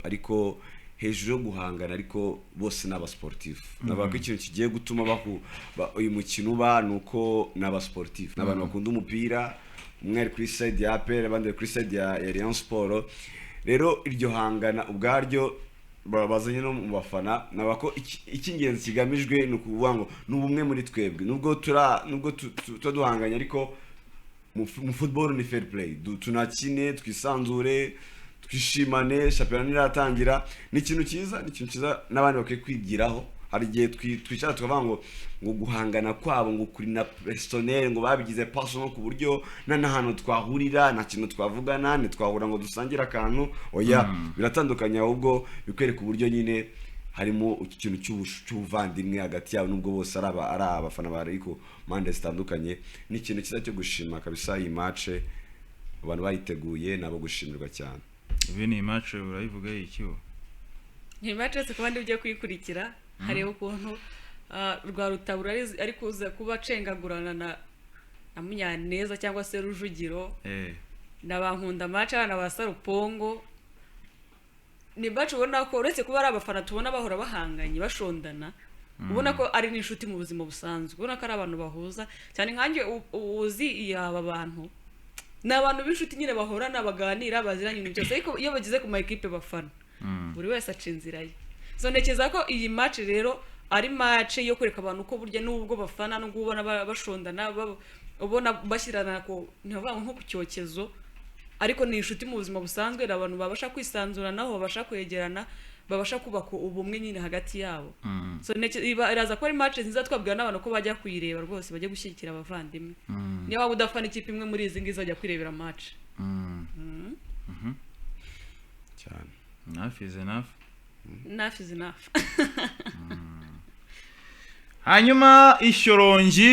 ariko hejuru yo guhangana ariko bose n'aba sportif navuga ko ikintu kigiye gutuma uyu mukino uba nuko n'aba sportif n'abantu bakunda umupira umwe ari kuri side ya APR abandi ari kuri side ya Rayon Sport rero iryo hangana ubwaryo bazanye no mu bafana nabako icy'ingenzi kigamijwe no kuvuga ngo n'ubumwe muri twebwe nubwo duhanganya ariko mu football ni fair play tunakine twisanzure twishimane championnat iratangira ni ikintu cyiza n'abandi bakwiye kwigiraho hari igihe twicara tukavuga ngo guhangana kwabo ngo kuri na personnel ngo babigize personal ku buryo n'ahantu twahurira nta kintu twavugana ntitwahura ngo dusangire akantu oya biratandukanye ahubwo bikwereka uburyo nyine harimo ikintu cy'ubuvandimwe hagati yabo nubwo bose ari abafana bariko mande zitandukanye ni ikintu cyiza cyo gushima kabisa iyi match abantu bayiteguye nabo gushimirwa cyane ibi ni match urayivuga ikiwo ni match se kubandi ujye kuyikurikira hari ukuntu rwa rutabura ari kuza kuba cengagurana na Munyaneza cyangwa se Rujugiro n'abankunda match na basarupongo ni match ubona ko uretse kuba ari abafana tubona bahora bahanganye bashondana ubona ko ari n'inshuti mu buzima busanzwe ubona ko ari abantu bahuza cyane nkanjye uzi aba bantu n'abantu b'inshuti nyine bahorana baganira baziranye ibintu byose ariko iyo bagize ku ma equipe bafana buri wese aca inzira ye so ntekeza ko iyi match rero ari match yo kwereka abantu ko burya nubwo bafana no ubona bashondana ubona bashyirana ko ntibavuga nko ku cyokezo ariko ni inshuti mu buzima busanzwe abantu babasha kwisanzuranaho babasha kwegerana babasha kubaka ubumwe nyine hagati yabo so iraza ko ari match nziza twabwira n'abantu ko bajya kuyireba rwose bajye gushyigikira abavandimwe niba waba udafana ikipe imwe muri izi ngizo ajya kwirebera match cyane enough is enough. Hanyuma ishyorongi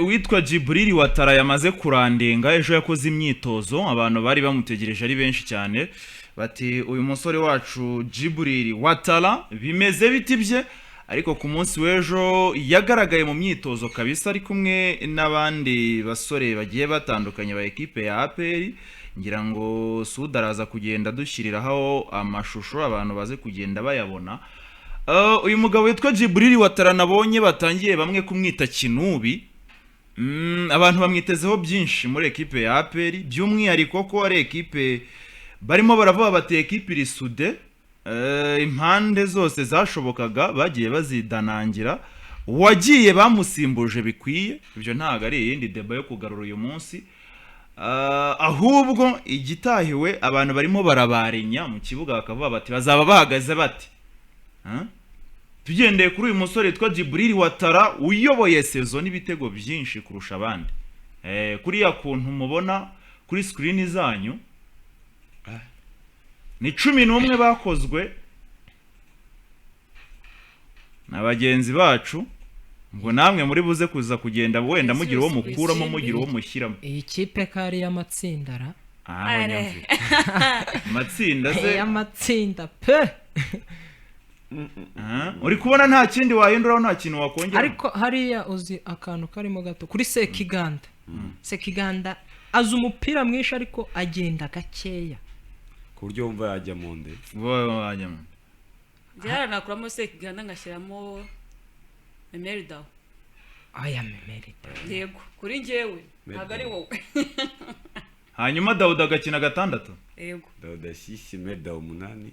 witwa Djibril Watara yamaze kurandenga ejo yakoze imyitozo abantu bari bamutegereje ari benshi cyane bati uyu musore wacu Djibril Watara bimeze bitibye ariko ku munsi w'ejo yagaragaye mu myitozo kabisa ari kumwe n'abandi basore bagiye batandukanye ba equipe ya APR ngira ngo Sudaraza kugenda dushyiriraho amashusho abantu baze kugenda bayabona. Uyu mugabo witwa Djibril Watara nabonye batangiye bamwe kumwita Kinubi abantu bamwitezeho byinshi muri equipe ya APR by'umwihariko ko ari equipe barimo baravuga bati equipe irisude impande zose zashobokaga bagiye bazidanangira wagiye bamusimbuje bikwiye ibyo ntago ari yindi deba yo kugarura uyu munsi ahubwo igitahiwe abantu barimo barabarenya mu kibuga bakavuga bati bazaba bahagaze bati tugendeye kuri uyu musore witwa Djibril Watara uyoboye sezo n'ibitego byinshi kurusha abandi kuriya kuntu mubona kuri screen zanyu ni 11 bakozwe na bagenzi bacu ngo namwe muri buze kuza kugenda wenda mugira uwo mukuramo mugira uwo mushyiramo iyi kipe kari y'amatsindara matsinda se y'amatsinda pe uri kubona nta kindi wahinduraho nta kintu wakongera ariko hariya uzi akantu karimo gato kuri Sekiganda Sekiganda azi umupira mwinshi ariko agenda gakeya ku buryo wumva yajya mu nde wajya mu Jara nakuramo Sekiganda ngashyiramo Emerida aya Emerida yego kuri njyewe ntago ari wowe hanyuma Dawuda agakina gatandatu yego Dawuda 6 Emerida 8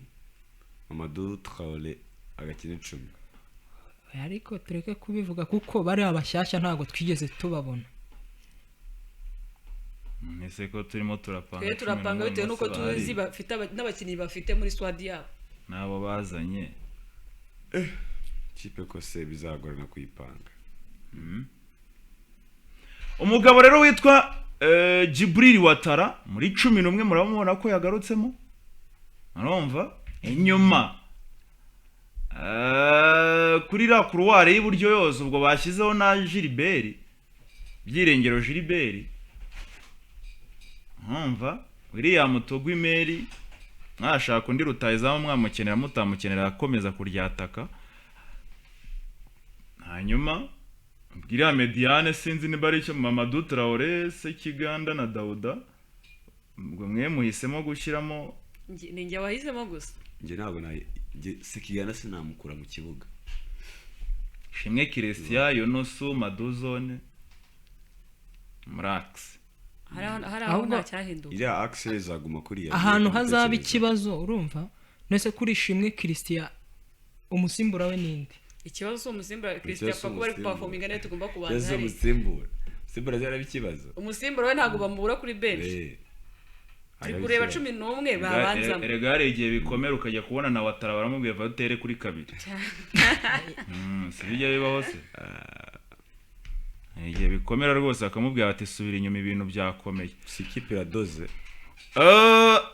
Amadou Traoré agakina 10 ariko tureke kubivuga kuko bari abashyashya ntago twigeze tubabona nese ko turimo turapanga bitewe nuko tuzi bafite n'abakinnyi bafite muri squad yabo nabo bazanye kipe ko se bizagorana kuyipanga umugabo rero witwa Djibril Watara muri 11 murabona ko yagarutsemo arumva inyuma kuri la couloir y'iburyo yose ubwo bashyizeho na Gilbert byirengero Gilbert umva William Togwimeri mwashaka undi rutayizamu mwamukenera mutamukenera akomeza kuryataka hanyuma bwira Mediane sinzi niba ari cyo Mamadou Traoré Sekiganda na Dawuda ubwo mwe muhisemo gushyiramo ni njye wahisemo gusa njye ntabwo Sekiganda sinamukura mu kibuga. Shimwe Christian Yonosu Maduzone Murax hari aho nta cyahinduka iriya Axel zaguma kuri ahantu hazaba ikibazo urumva nese kuri Shimwe Christian umusimbura we ninde ikibazo si umusimbura Christian pako bari performinga neza tugomba kubanza hari umusimbura zara bikibazo umusimbura we ntabwo bamubura kuri bench ari kureba 11 babanzamo regare igihe bikomera ukajya kubona na Watara baramubwiye vatere kuri kabiri sibijya bibaho se igihe bikomera rwose akamubwira ati subira inyuma ibintu byakomeye si ikipe iradoze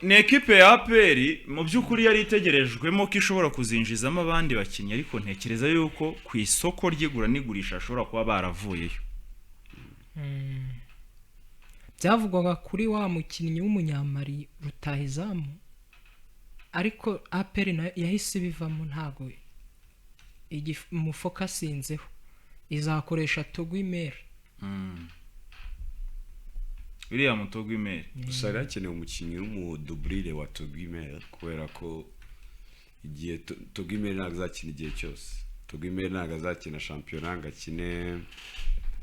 ni ekipe ya APR mu by'ukuri yari itegerejwemo ko ishobora kuzinjizamo abandi bakinnyi ariko ntekereza yuko ku isoko ry'igura n'igurisha ashobora kuba baravuyeyo byavugwaga kuri wa mukinnyi w'umunyamari Rutahizamu ariko APR yahise bivamo ntago umufokasinzeho izakoresha Togwimere William Togwimere gusa yarakeneye umukinnyi w'umudublire wa Togwimere kubera ko igihe Togwimere ntabwo azakina igihe cyose Togwimere ntabwo azakina shampiyona ngo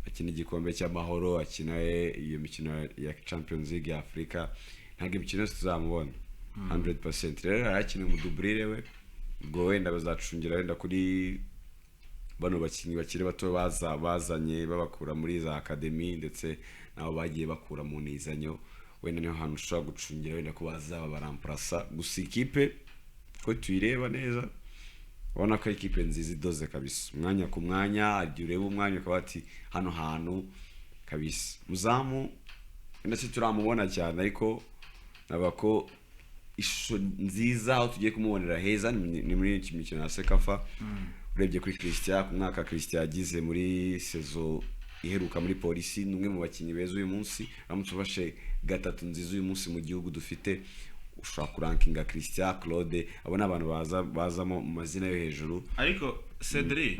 akina igikombe cy'amahoro akina iyo mikino ya Champions League ya Africa ntabwo imikino yose tuzamubona 100% rero yarakeneye umudublire we ubwo wenda bazacungira wenda kuri bano bakinnyi bakiri bato bazanye babakura muri za academy ndetse nabo bagiye bakura mu nizanyo wenda niho hantu ushobora gucungira wenda ko bazaba baramprasa gusa ikipe ko tuyireba neza ubona ko ikipe nziza idoze kabisa umwanya ku mwanya agiye ureba umwanya ukaba ati hano hantu kabisa muzamu ndetse turamubona cyane ariko nabako ishusho nziza aho tugiye kumubonera heza ni muri iki mikino ya Sekafa urebye kuri Christian ku mwaka Christian yagize muri sezo iheruka muri polisi numwe mu bakinnyi beza uyu munsi ramutse bashe gatatu nziza uyu munsi mu gihugu dufite ushaka kurankinga Christian Claude abona abantu bazamo mu mazina yo hejuru ariko Cedric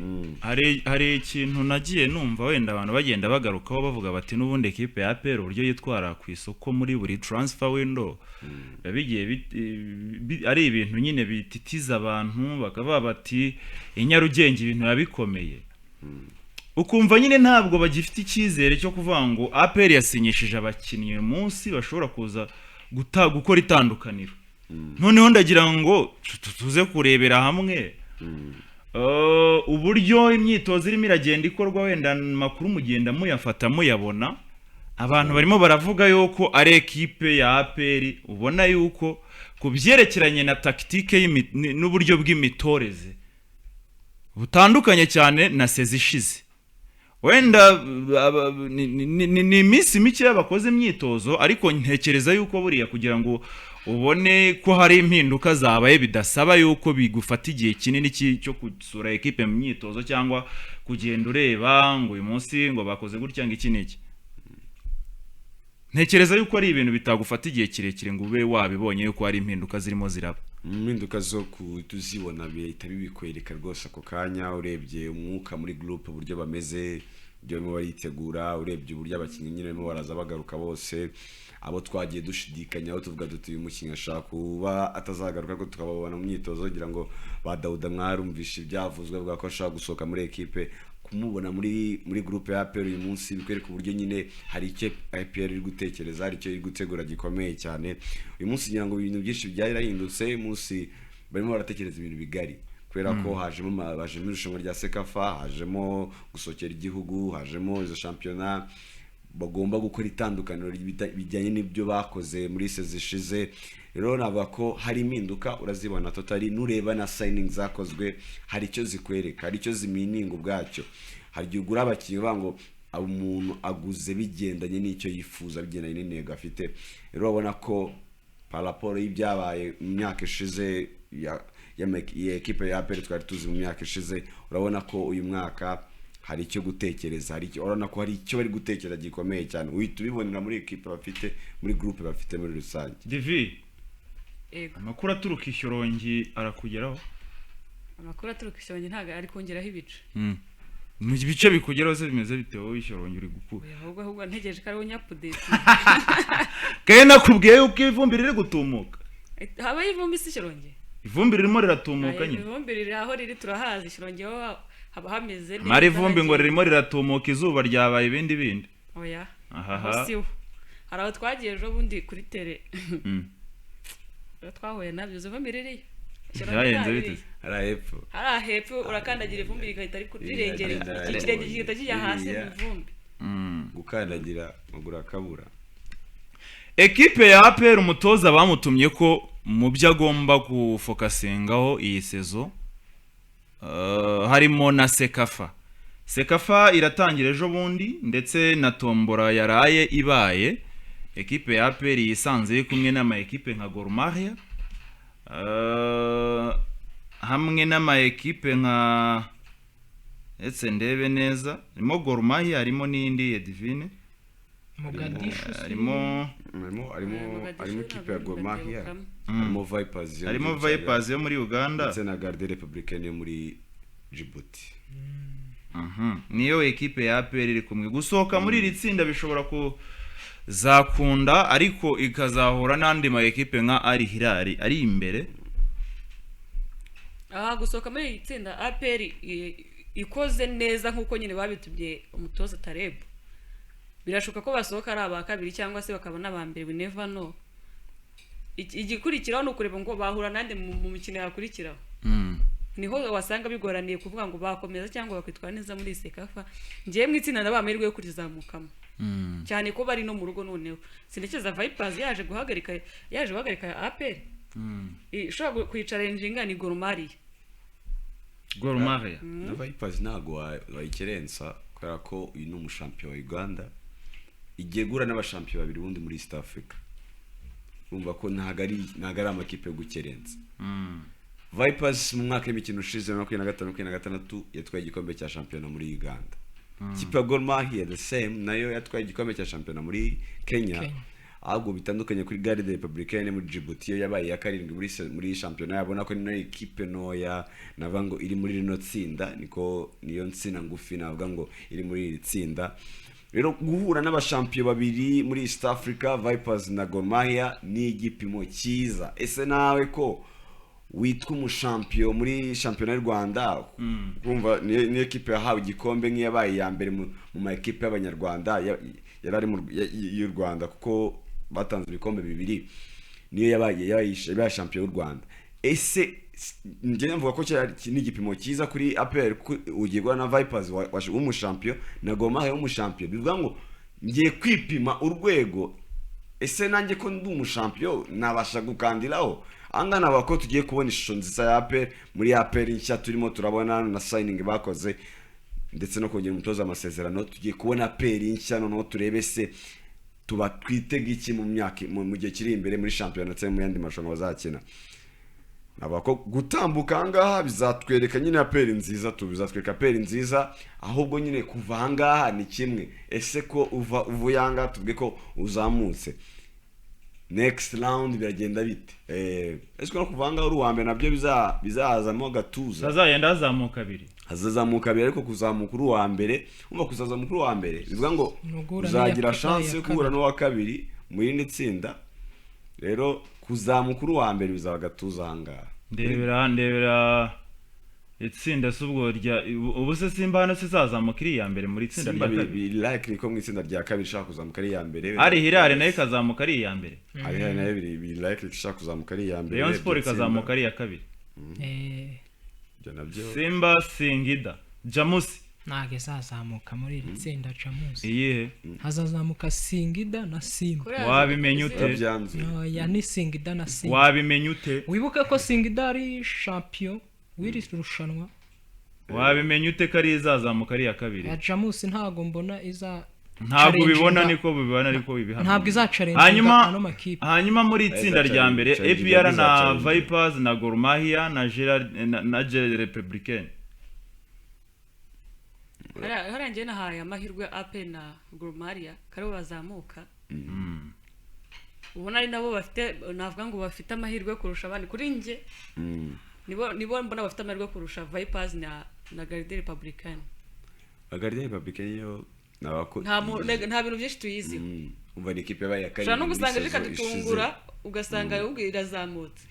hari ikintu nagiye numva wenda abantu bagenda bagarukaho bavuga bati n'ubundi equipe ya APR uburyo yitwara ku isoko muri buri transfer window bigiye ari ibintu nyine bititiza abantu bakaba bati inyarugenge ibintu yabikomeye ukumva nyine ntabwo bagifite icyizere cyo kuvuga ngo APR yasinyishije abakinnyi uyu munsi bashobora kuza gukora itandukaniro noneho ndagira ngo tuze kurebera hamwe uburyo imyitozo irimo iragenda ikorwa wenda makuru mugenda muyafata muyabona abantu barimo baravuga yuko ari ekipe ya APR ubona yuko ku byerekeranye na tactique n'uburyo bw'imitoreze butandukanye cyane na sezishize wenda ni iminsi mike y'abakoze imyitozo ariko ntekereza yuko buriya kugira ngo ubone ko hari impinduka zabaye bidasaba yuko bigufata igihe kinini cyo gusura ekipe mu myitozo cyangwa kugenda ureba ngo uyu munsi ngo bakoze gutya ngo iki n'iki ntekereza yuko ari ibintu bitagufata igihe kirekire ngo ube wabibonye yuko hari impinduka zirimo ziraba impinduka zo kutuzibona bihita bibikwereka rwose ako kanya urebye umwuka muri groupe uburyo bameze byo barimo baritegura urebye uburyo abakinnyi nyine barimo baraza bagaruka bose abo twagiye dushidikanya aho tuvuga duti uyu mukinnyi ashaka kuba atazagaruka ko tukababona mu myitozo kugira ngo ba Dauda mwarumvishe ibyavuzwe bwa ko ashaka gusohoka muri ekipe kumubona muri groupe ya APR uyu munsi bikwereka uburyo nyine hari icyo APR iri gutekereza hari icyo iri gutegura gikomeye cyane uyu munsi ngira ngo ibintu byinshi byarahindutse uyu munsi barimo baratekereza ibintu bigari kubera ko hajemo irushanwa rya Sekafa hajemo gusokera igihugu hajemo izo shampiyona bagomba gukora itandukaniro bijyanye n'ibyo bakoze muri sezishize rero navuga ko hari impinduka urazibona totally nureba na signing zakozwe hari icyo zikwereka hari icyo zimininga ubwacyo hari igihe ugura abakinnyi bango umuntu aguze bigendanye n'icyo yifuza bigendanye n'intego afite rero ubona ko paraporo y'ibyabaye mu myaka ishize ya ekipe ya APR twari tuzi mu myaka ishize urabona ko uyu mwaka hari icyo gutekereza hari icyo urabona ko hari icyo bari gutekereza gikomeye cyane uhita ubibonera muri ekipe bafite muri groupe bafite muri rusange Divi amakuru aturuka ishyorongi arakugeraho amakuru aturuka ishyorongi ntago ari kongeraho ibice mu bice bikugeraho se bimeze bite wowe ishyorongi uri gukura ahubwo ntegereje ko ari unyapudate kaye nakubwiye yuko ivumbi riri gutumuka habaye ivumbi si Shyorongi ivumbi ririmo riratumuka nyine ivumbi riri aho riri turahazi Shyorongi ho haba hameze neza mari ivumbi ngo ririmo riratumuka izuba ryabaye ibindi bindi oya ahaha siho hari aho twagiye ejo bundi kuri tele twahuye nabyo ivumbi riri byayenze bite hari hepfo urakandagira ivumbi rigahita rirengera ikirenge kigahita kijya hasi mu ivumbi gukandagira maguru akabura. ekipe ya APR umutoza bamutumye ko mu byo agomba gufokasingaho iyi sezo harimo na sekafa iratangira ejo bundi ndetse na tombora yaraye ibaye ekipe ya APR yisanze kumwe n'ama ekipe nka Gor Mahia hamwe n'ama ekipe nka etse ndebe neza harimo Gor Mahia harimo n'indi ya Divine Mogadishu harimo ikipe ya Gor Mahia harimo Vipers yo muri Uganda ndetse na Garde Republicaine yo muri Djibouti. Niyo ekipe ya APR iri kumwe gusohoka muri iri tsinda bishobora kuzakunda ariko ikazahura n'andi ma ekipe nka Al Hilal ari imbere. Gusohoka muri iri tsinda APR ikoze neza nkuko nyine babitubye umutoza Taleb birashoka ko basohoka ari aba kabiri cyangwa se bakabona aba mbere we never know. Igikurikiraho no kureba ngo bahura nande mu mikino yakurikiraho niho wasanga bigoraniye kuvuga ngo bakomeza cyangwa bakwitwara neza muri Sekafa. Ngiye mu itsinda n'abamahirwe yo kurizamukamo cyane ko bari no mu rugo noneho sinekeza Vipers yaje guhagarika APR ishobora kwicarenjinga ni Gor Mahia na Vipers ntago bayikerensa kubera ko uyu ni umushampion wa Uganda igiye gura n'abashampion babiri bundi muri East Africa urumva ko ntago ari amakipe yo gukerensa. Vipers mu mwaka w'imikino ushize 2025-2026 yatwaye igikombe cya shampiyona muri Uganda. Kipe ya Gor Mahia the same nayo yatwaye igikombe cya shampiyona muri Kenya. Ahubwo bitandukanye kuri Garde Republicaine muri Djibouti yo yabaye ya karindwi muri shampiyona yabona ko ni ikipe noya navango iri muri rino tsinda niyo nsina ngufi navuga ngo iri muri iri tsinda. Rero guhura n'abashampion babiri muri East Africa Vipers na Gor Mahia ni igipimo cyiza. Ese nawe ko witwa umushampion muri shampiyona y'u Rwanda kumva ni ekipe yahawe igikombe nk'iyabaye ya mbere mu ma ekipe y'abanyarwanda yarari mu y'u Rwanda kuko batanze ibikombe bibiri niyo yabaye champion y'u Rwanda. Ese njye mvuga ko ni igipimo cyiza kuri APR ugirwa na Vipers w'umushampion na Gor Mahia w'umushampion bivuga ngo ngiye kwipima urwego. Ese nanjye ko ndi umushampion nabasha gukandiraho angana bako tugiye kubona ishusho nziza ya APR muri APR nshya turimo turabona na signing bakoze ndetse no kongera umutoza amasezerano tugiye kubona APR nshya no turebe se tuba twitega iki mu myaka mu gihe kiri imbere muri shampiyona ndetse mu yandi marushanwa bazakina. Nabako gutambuka ngaha bizatwereka nyine APR nziza bizatwereka APR nziza ahubwo nyine kuva ngaha ni kimwe. Ese ko uvuye anga tubwe ko uzamutse next round biragenda bite ese ko kuvanga uri wa mbere nabyo bizazamo gatuza azayenda azamuka kabiri ariko kuzamuka uri wa mbere umva kuzazamuka uri wa mbere bivuga ngo uzagira chance yo kuhura no wa kabiri mu yindi tsinda. Rero kuzamuka uri wa mbere bizaba gatuza hanga ndebera itsinda subwo rya ubuse Simba hano sizazamuka iri ya mbere muri itsinda rya kabiri like niko mu itsinda rya kabiri shaka kuzamuka ari ya mbere ari Hilal nayo kazamuka ari ya mbere ari nayo biri like shaka kuzamuka ari ya mbere Rayon Sport kazamuka ari ya kabiri Simba Singida Jamusi nage zazamuka muri iri tsinda Jamusi iyihe hazazamuka Singida na Simba wabimenye ute ya ni Singida na Simba wabimenye ute wibuke ko Singida ari champion wiri rushanwa wabimenye ute kari izazamuka ari ya kabiri ya Jamusi ntago mbona ntabwo bibona niko bibana ariko bibihana ntabwo izacarenga ano makipe. Hanyuma muri itsinda rya mbere APR na Vipers na Gor Mahia na Garde Republicaine harangiye nahaye amahirwe APR na Gor Mahia kare bazamuka ubona ari nabo bafite navuga ngo bafite amahirwe kurusha abandi kuri nge nibo mbona bafite amahirwe kurusha Vipers na Garde Republicaine. Garde Republicaine yo nta bintu byinshi tuyiziho umva ni ikipe yabaye ya karindwi ushobora no gusanga muri saison ikadutungura ugasanga ahubwo irazamutse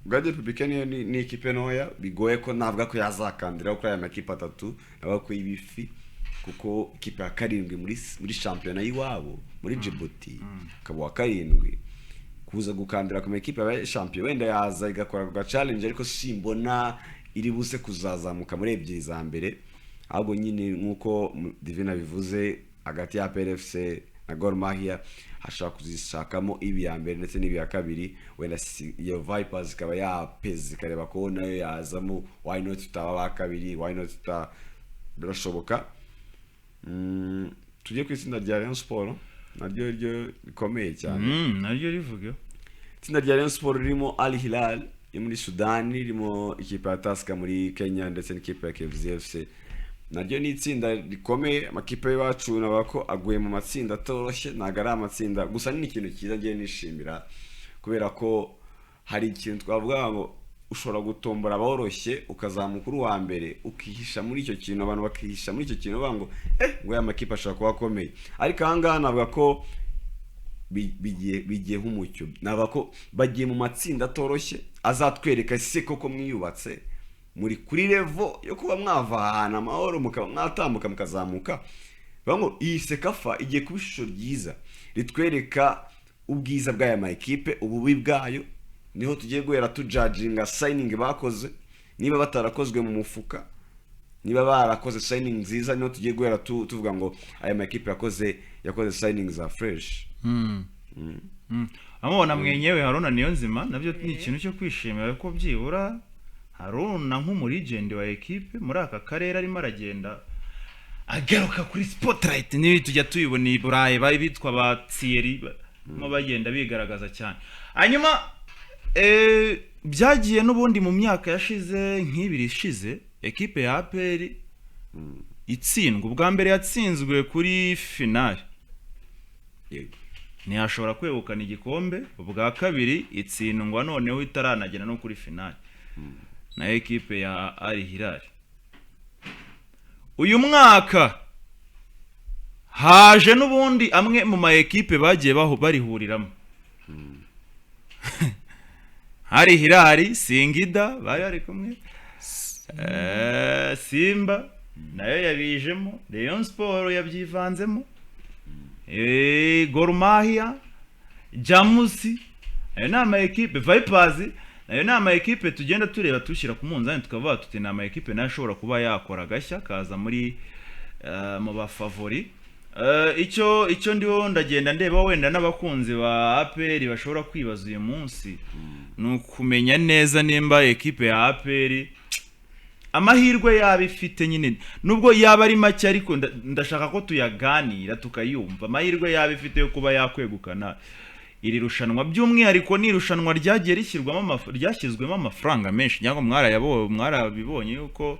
Guardia Republicaine ni ikipe ntoya bigoye ko navuga ko yazakandira kuri aya makipe atatu navuga ko ibifi kuko ikipe ya karindwi muri shampiyona y'iwabo muri Djibouti akaba wa karindwi kuza gukandira ku makipe ya shampiyona wenda yaza igakora ga challenge ariko simbona iri buse kuzazamuka muri ebyiri za mbere ahubwo nyine nkuko Divina bivuze hagati ya PRFC na Gor Mahia ashaka kuzishakamo ibi ya mbere ndetse n'ibi ya kabiri wenda iyo Vipers ikaba yapeze kareba ko nayo yazamo why not tutaba ba kabiri why not birashoboka. Tujye ku itsinda rya Rayon Sport naryo rikomeye cyane naryo rivuge itsinda rya Rayon Sport ririmo Al Hilal yo muri Sudan, ririmo ikipe ya Tusker muri Kenya ndetse n'ikipe ya KFC FC. Naryo ni itsinda rikomeye amakipe y'abacu nabako aguye mu matsinda atoroshye ntago ari amatsinda gusa ni ikintu cyiza ngiye nishimira kubera ko hari ikintu twavuga ngo ushobora gutombora aboroshye ukazamuka uri wa mbere ukihisha muri icyo kintu abantu bakihisha muri icyo kintu bango ngo ya makipe ashaka kuba akomeye ariko ahangaha navuga ko bigiye nk'umucyo navuga ko bagiye mu matsinda atoroshye azatwereka se koko mwiyubatse muri kuri level yo kuba mwava ahantu amahoro mukaba mwatambuka mukazamuka bango iyi Sekafa igiye kuba ishusho ryiza ritwereka ubwiza bw'aya ma equipe ububi bwayo niho tugiye guhera tujudginga signing bakoze niba batarakozwe mu mufuka niba barakoze signing nziza niho tugiye guhera tuvuga ngo aya ma equipe yakoze signing za fresh. amubona mwenyewe Haruna Niyonzima nabyo ni ikintu cyo kwishimira ko byibura Haruna nk'umuregend wa equipe muri aka karere arimo aragenda agaruka kuri spotlight nibi tujya tuyibona i Burayi bari bitwa ba Thierry mo bagenda bigaragaza cyane hanyuma byagiye n'ubundi mu myaka yashize nk'ibiri ishize equipe ya APR itsindwa ubwa mbere yatsinzwe kuri finale ntiyashobora kwegukana igikombe ubwa kabiri itsindwa noneho itaranagera no kuri finale na equipe ya Al Hilal. Uyu mwaka haje n'ubundi amwe mu ma equipe bagiye barihuriramo Al Hilal Singida bari kumwe Simba nayo yabijemo Rayon Sport yabyivanzemo Gor Mahia Jamusi ayo ni ama equipe Vipers nayo ni ama equipe tugenda tureba tushyira ku munzani tukavuga tuti ni ama equipe nayo ashobora kuba yakora gashya kaza muri mu bafavori. Icyo ndiho ndagenda ndeba wenda n'abakunzi ba APR bashobora kwibaza uyu munsi ni ukumenya neza nimba equipe ya APR amahirwe yabifite nyine nubwo yaba ari make ariko ndashaka ko tuyaganira tukayumva amahirwe yabifite yo kuba yakwegukana iri rushanwa by'umwihariko ni irushanwa ryagiye ryashyizwemo amafaranga menshi nyako mwarabibonye yuko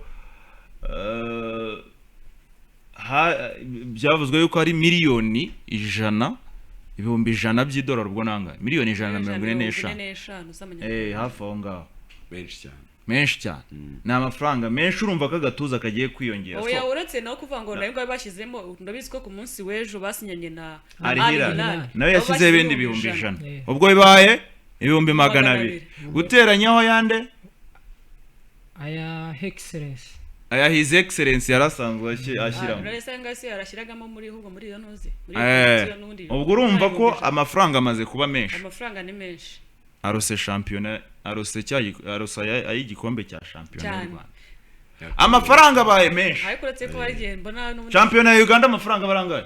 byavuzwe yuko ari miliyoni 100 ibihumbi 100 by'idolari ubwo nanga miliyoni 145 hafi aho ngaho menshi cyane ni amafaranga menshi urumva ko agatuza kagiye kwiyongera oya uretse no kuvuga ngo nayo bashyizemo ndabizi ko ku munsi w'ejo basinyanye na Al Hilal nayo yashyize ibindi bihumbi 100 ubwo bibaye ibihumbi 200 guteranyaho yande aya excellence aya his excellence yarasanzwe ashyiramo urasanga se yarashyiragamo muri ahubwo muri iyo noze ubwo urumva ko amafaranga amaze kuba menshi amafaranga ni menshi arose championnat arose ayigikombe cya championnat y'u Rwanda amafaranga baye menshi ariko uretse ko bari mbona championnat ya Uganda amafaranga barangaye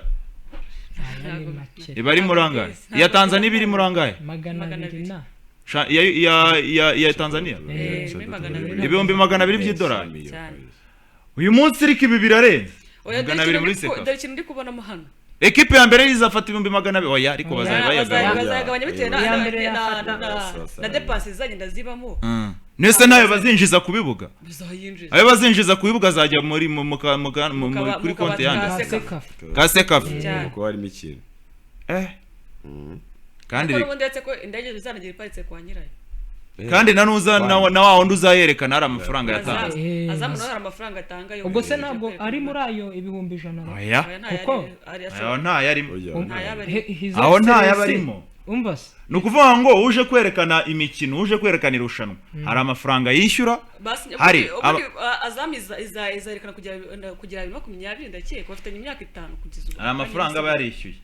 ibari murangaye ya Tanzania ibiri murangaye 200 ya Tanzania ibihumbi 200 by'idolari uyu munsi ariko ibi birarenze 200 muri Sekafa dore ikintu ndi kubonamo hano equipe ya mbere izafata ibihumbi 200 oya ariko bazagabanya bitewe na depenses zagenda zibamo nese nayo bazinjiza ku bibuga ayo bazinjiza ku bibuga zajya muri kuri konti yandi ka Sekafa kuko harimo ikintu kandi ubundi ndetse ko indege zizanagira iparitse kwa nyirayo kandi na nuza na wa wundi uzayerekana hari amafaranga yatanze azamu nawe hari amafaranga atanga yo ubwo se ntabwo ari muri ayo ibihumbi 100 oya kuko aho nta yarimo aho nta yabarimo umva se ni ukuvuga ngo uje kwerekana imikino uje kwerekana irushanwa hari amafaranga yishyura hari azamu izayerekana kugira 2020 ndakeka bafitanye imyaka 5 kugeza ubu hari amafaranga aba yarishyuye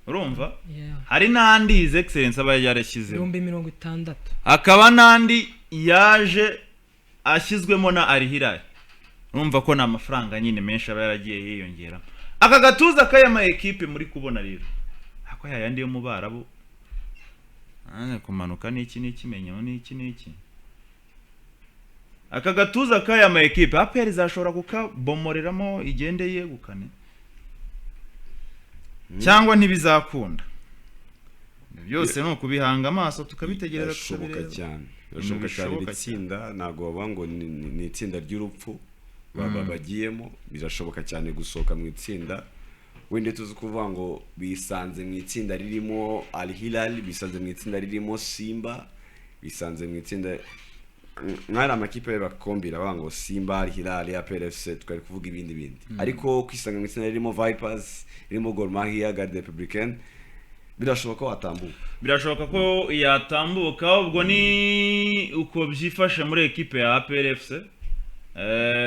urumva hari n'andi his excellence aba yarashyizeho 60 akaba n'andi yaje ashyizwemo na Al Hilal urumva ko ni amafaranga nyine menshi aba yaragiye yiyongera aka gatuza k'aya ekipe muri kubona rero ako yayandi yo mu Barabu kumanuka n'iki n'ikimenyero n'iki aka gatuza k'aya ekipe APR izashobora kukabomoreramo igende yegukane cyangwa ntibizakunda byose no kubihanga amaso tukabitegereza tukabireba cyane birashoboka cyane itsinda ntago baba ngo ni itsinda ry'urupfu bagiyemo birashoboka cyane gusohoka mu itsinda wende tuzi kuvuga ngo bisanze mu itsinda ririmo Al Hilal bisanze mu itsinda ririmo Simba bisanze mu itsinda mwari amakipe bakombira bango Simba Al Hilal APR FC twari kuvuga ibindi ariko kwisanga mu itsinda ririmo Vipers ririmo Gor Mahia Garde Republicaine birashoboka ko yatambuka ubwo ni uko byifashe muri ekipe ya APR FC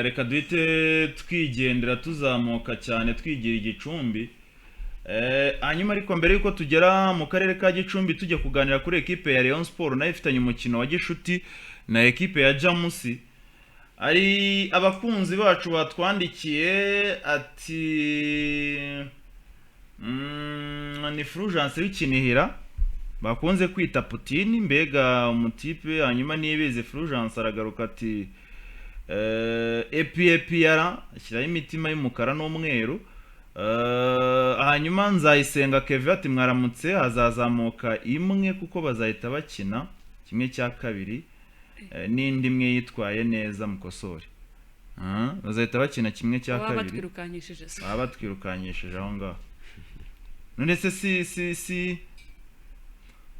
reka duhite twigendera tuzamuka cyane twigira Gicumbi hanyuma ariko mbere yuko tugera mu karere ka Gicumbi tujya kuganira kuri ekipe ya Rayon Sport nayo ifitanye umukino wa gishuti na ekipe ya Jamusi ari abakunzi bacu batwandikiye ati ni Fulgence w'ikinihira bakunze kwita Putin mbega umutipe hanyuma nibeze Fulgence aragaruka ati EPR ashyiraho imitima y'umukara n'umweru hanyuma Nzayisenga Kevin ati mwaramutse hazazamuka imwe kuko bazahita bakina kimwe cya kabiri n'indi imwe yitwaye neza mukosore bazahita bakina kimwe cya kabiri batwirukanyishije aho ngaho none se si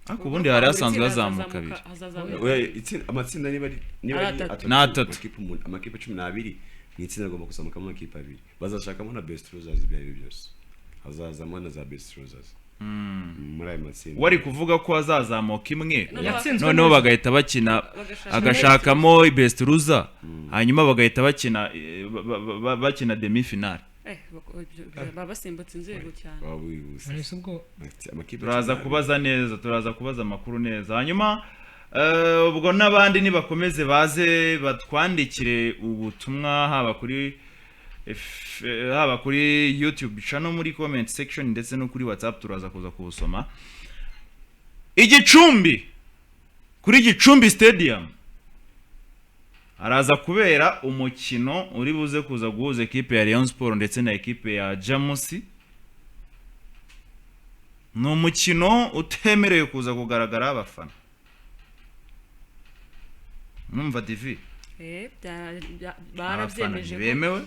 ako ubundi hari asanzwe hazamuka abiri amatsinda niba atatu amakipe 12 ni itsinda agomba kuzamukamo amakipe abiri bazashakamo na best losers byari byose hazazamo na za best losers muri ayo matsinda wari kuvuga ko hazazamuka imwe noneho bagahita bakina agashakamo best loser hanyuma bagahita bakina demi finale babasimbutse inzego cyane turaza kubaza amakuru neza hanyuma ubwo n'abandi nibakomeze baze batwandikire ubutumwa haba kuri YouTube channel muri comment section ndetse no kuri WhatsApp turaza kuza kubusoma Igicumbi kuri Gicumbi Stadium araza kubera umukino uri buze kuza guhuza ekipe ya Rayon Sport ndetse na ekipe ya Jamusi ni umukino utemerewe kuza kugaragara abafana numva TV barabyemeje bemewe